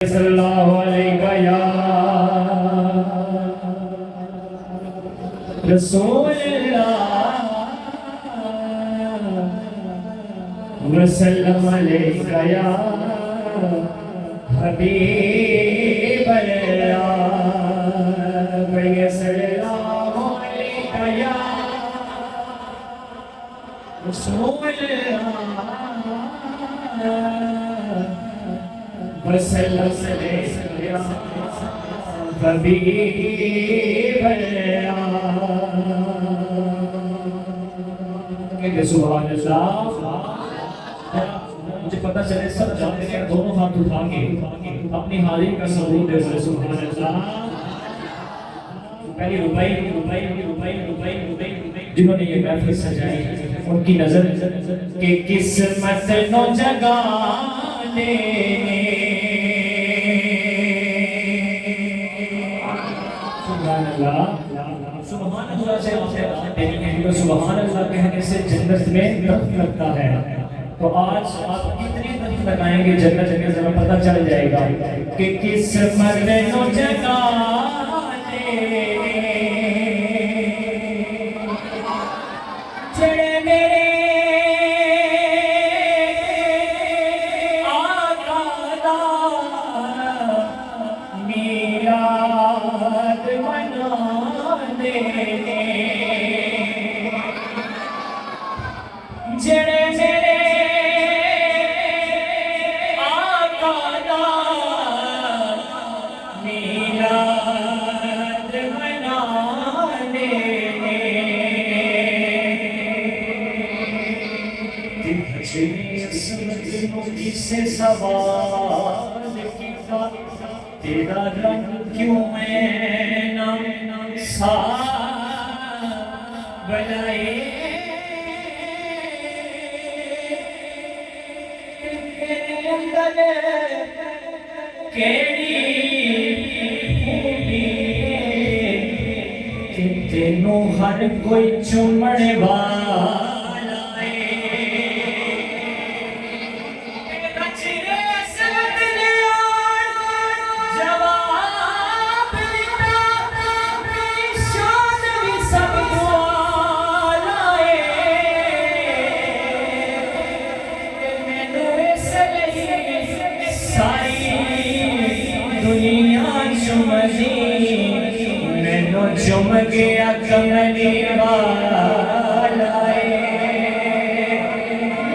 صلی اللہ علیہ یا رسول اللہ وسلم علیہ یا حبیب اللہ صلی اللہ علیہ یا رسول اللہ وسلم علیہ یا حبیب اللہ کہ سبحان اللہ. مجھے پتہ چلے سب جانتے ہیں دونوں ہاتھ اٹھا کے اپنی حاضری کا ثبوت دے. سبحان اللہ. پہلی ربائی جنہوں نے یہ محفل سجائی ان کی نظر کہ قسمت نو جگانے سبحان اللہ کہنے سے جنت میں درخت لگتا ہے. تو آج آپ کتنے درخت لگائیں گے جنت میں ذرا پتہ چل جائے گا کہ قسمت نو جگانے چڑے میرے آقا دا میلاد منانے جڑے میرے آقا دا میلاد منانے تجھے عصمت نبی سے سوال کیا تیرا رنگ کیوں میں نہ بلائے تینوں ہر کوئی چومنے والا دنیا چمدی مینو چم گیا کملی والا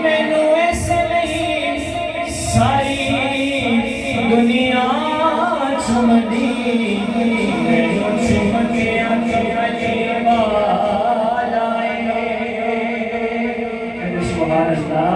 مینو اس لیے ساری دنیا چمدی مینو چم گیا کملی والا. سبحان اللہ.